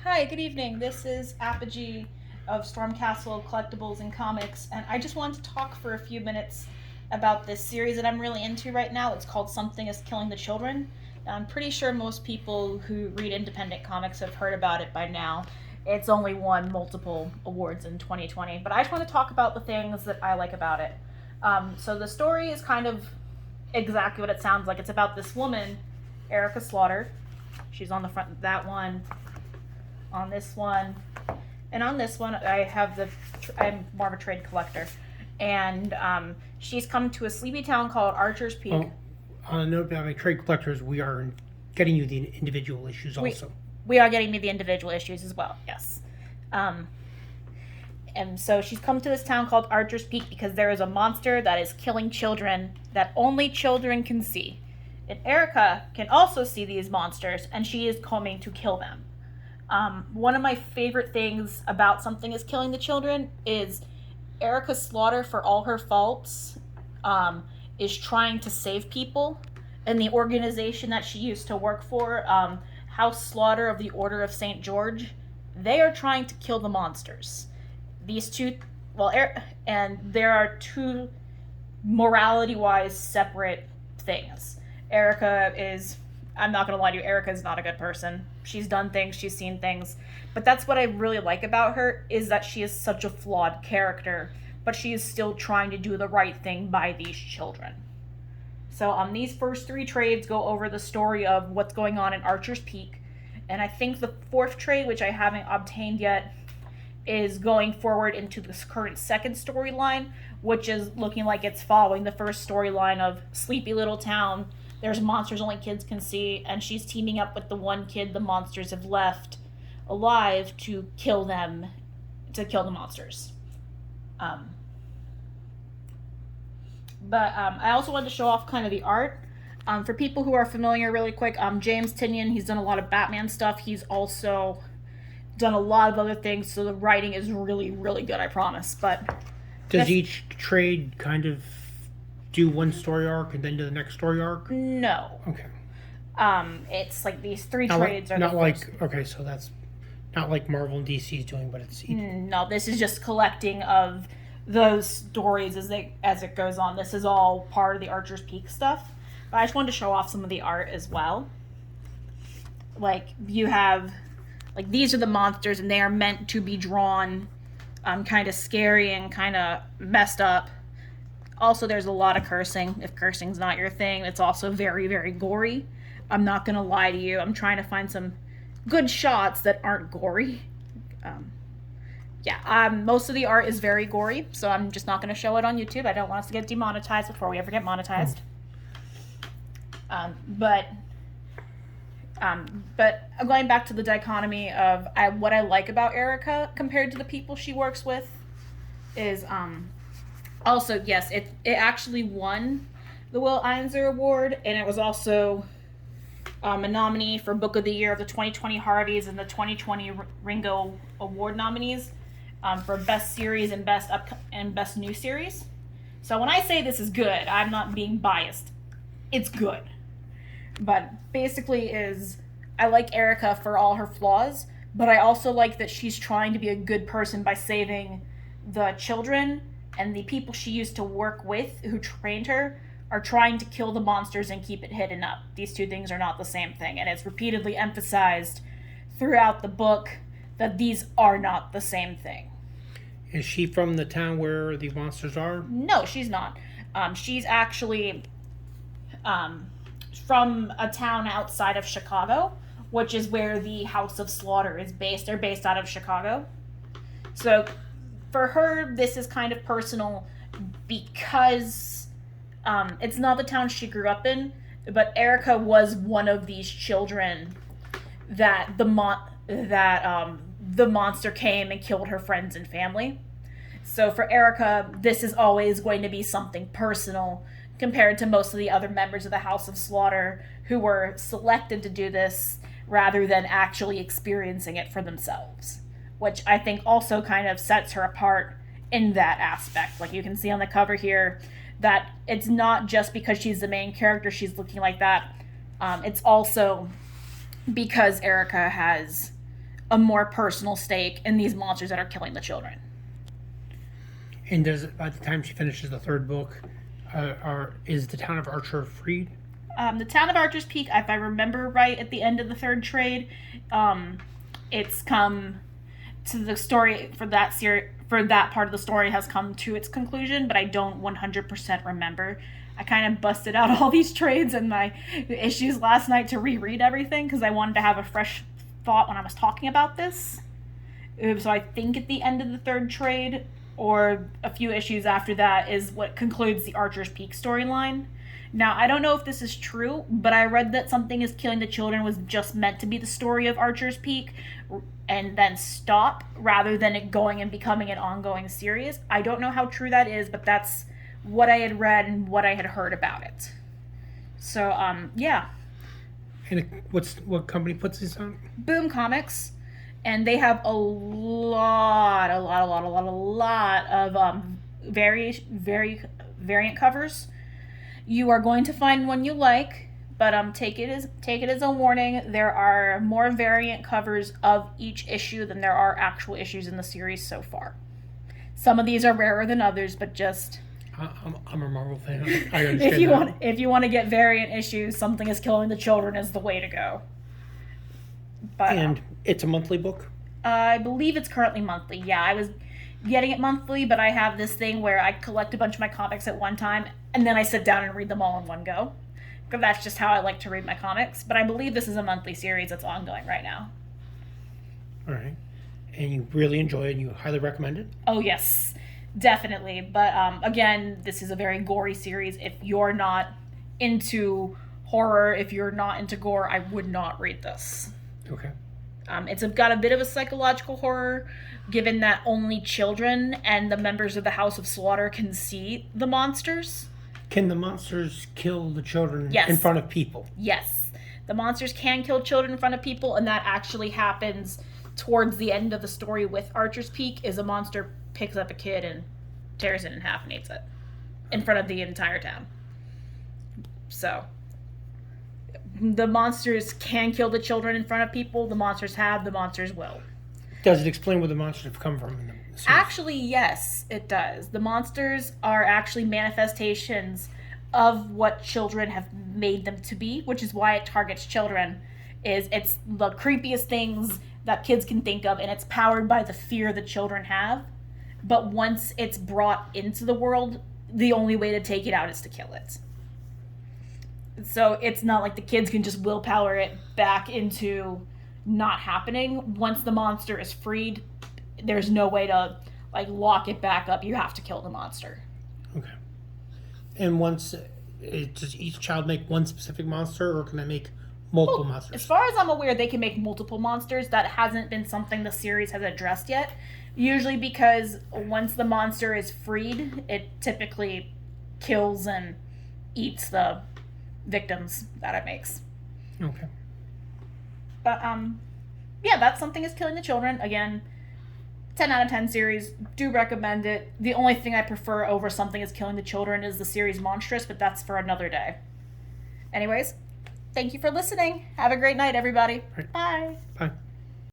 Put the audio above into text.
Hi, good evening. This is Apogee of Stormcastle Collectibles and Comics, and I just wanted to talk for a few minutes about this series that I'm really into right now. It's called Something is Killing the Children. Now, I'm pretty sure most people who read independent comics have heard about it by now. It's only won multiple awards in 2020, but I just want to talk about the things that I like about it. So the story is kind of exactly what it sounds like. It's about this woman, Erica Slaughter. She's on the front of that one, on this one, and on this one I have I'm more of a trade collector, and she's come to a sleepy town called Archer's Peak. Oh, on a note about trade collectors, we are getting you the individual issues we, also. we are getting me the individual issues as well, yes. um, and so she's come to this town called Archer's Peak because there is a monster that is killing children that only children can see, and Erica can also see these monsters, and she is coming to kill them. One of my favorite things about Something is Killing the Children is Erica Slaughter, for all her faults, is trying to save people. And the organization that she used to work for, House Slaughter of the Order of St. George, they are trying to kill the monsters. These two, and there are two morality wise separate things. Erica is, I'm not gonna lie to you, Erica is not a good person. She's done things, she's seen things, but that's what I really like about her, is that she is such a flawed character, but she is still trying to do the right thing by these children. So these first three trades go over the story of what's going on in Archer's Peak, and I think the fourth trade, which I haven't obtained yet, is going forward into this current second storyline, which is looking like it's following the first storyline of Sleepy Little Town. There's monsters only kids can see, and she's teaming up with the one kid the monsters have left alive to kill them, to kill the monsters. Um, but I also wanted to show off kind of the art. For people who are familiar, really quick, James Tynion, he's done a lot of Batman stuff. He's also done a lot of other things, so the writing is really, really good, I promise. But does each trade kind of do one story arc and then do the next story arc? No. Okay. It's like these three not trades like, are not the like first. okay, so that's not like Marvel and DC is doing, but it's No, this is just collecting of those stories as it goes on. This is all part of the Archer's Peak stuff. But I just wanted to show off some of the art as well. Like you have, like these are the monsters, and they are meant to be drawn, kind of scary and kind of messed up. Also, there's a lot of cursing. If cursing's not your thing, it's also very, very gory. I'm not gonna lie to you. I'm trying to find some good shots that aren't gory. Um, most of the art is very gory, so I'm just not going to show it on YouTube. I don't want us to get demonetized before we ever get monetized. But going back to the dichotomy of what I like about Erica compared to the people she works with is also, yes, it actually won the Will Eisner Award, and it was also a nominee for Book of the Year of the 2020 Harveys and the 2020 Ringo Award nominees, for Best Series and Best New Series. So when I say this is good, I'm not being biased. It's good. But basically I like Erica for all her flaws, but I also like that she's trying to be a good person by saving the children, and the people she used to work with who trained her are trying to kill the monsters and keep it hidden up. These two things are not the same thing, and it's repeatedly emphasized throughout the book that these are not the same thing. Is she from the town where the monsters are? No, she's not. She's actually from a town outside of Chicago, which is where the House of Slaughter is based. They're based out of Chicago. So for her, this is kind of personal because it's not the town she grew up in, but Erica was one of these children that the monster came and killed her friends and family. So for Erica, this is always going to be something personal compared to most of the other members of the House of Slaughter who were selected to do this rather than actually experiencing it for themselves, which I think also kind of sets her apart in that aspect. Like you can see on the cover here that it's not just because she's the main character she's looking like that. It's also because Erica has a more personal stake in these monsters that are killing the children. And does by the time she finishes the third book, is the town of Archer freed? The town of Archer's Peak, if I remember right, at the end of the third trade, it's come to the story for that for that part of the story has come to its conclusion, but I don't 100% remember. I kind of busted out all these trades and my issues last night to reread everything because I wanted to have a fresh thought when I was talking about this. So I think at the end of the third trade, or a few issues after that, is what concludes the Archer's Peak storyline. Now, I don't know if this is true, but I read that Something is Killing the Children was just meant to be the story of Archer's Peak and then stop rather than it going and becoming an ongoing series. I don't know how true that is, but that's what I had read and what I had heard about it. So, yeah. And what company puts this on? Boom Comics. And they have a lot of variant covers. You are going to find one you like, but take it as a warning. There are more variant covers of each issue than there are actual issues in the series so far. Some of these are rarer than others, but just I'm a Marvel fan. I understand if you want to get variant issues, Something is Killing the Children is the way to go. But and it's a monthly book? I believe it's currently monthly. Yeah, I was getting it monthly, but I have this thing where I collect a bunch of my comics at one time, and then I sit down and read them all in one go. Because that's just how I like to read my comics. But I believe this is a monthly series that's ongoing right now. All right. And you really enjoy it, and you highly recommend it? Oh, yes. Definitely. But, again, this is a very gory series. If you're not into horror, if you're not into gore, I would not read this. Okay. It's got a bit of a psychological horror, given that only children and the members of the House of Slaughter can see the monsters. Can the monsters kill the children Yes. in front of people? Yes. The monsters can kill children in front of people, and that actually happens towards the end of the story with Archer's Peak, is a monster picks up a kid and tears it in half and eats it in front of the entire town. So the monsters can kill the children in front of people. The monsters have. The monsters will. Does it explain where the monsters have come from in the series? Actually, yes, it does. The monsters are actually manifestations of what children have made them to be, which is why it targets children. It's the creepiest things that kids can think of, and it's powered by the fear that children have. But once it's brought into the world, the only way to take it out is to kill it. So it's not like the kids can just willpower it back into not happening. Once the monster is freed, there's no way to lock it back up. You have to kill the monster. Okay. And does each child make one specific monster, or can they make multiple monsters? As far as I'm aware, they can make multiple monsters. That hasn't been something the series has addressed yet. Usually because once the monster is freed, it typically kills and eats the victims that it makes. Okay. But yeah, that's Something is Killing the Children. Again, 10 out of 10 series. Do recommend it. The only thing I prefer over Something is Killing the Children is the series Monstrous, but that's for another day. Anyways, thank you for listening. Have a great night, everybody. Right. Bye. Bye.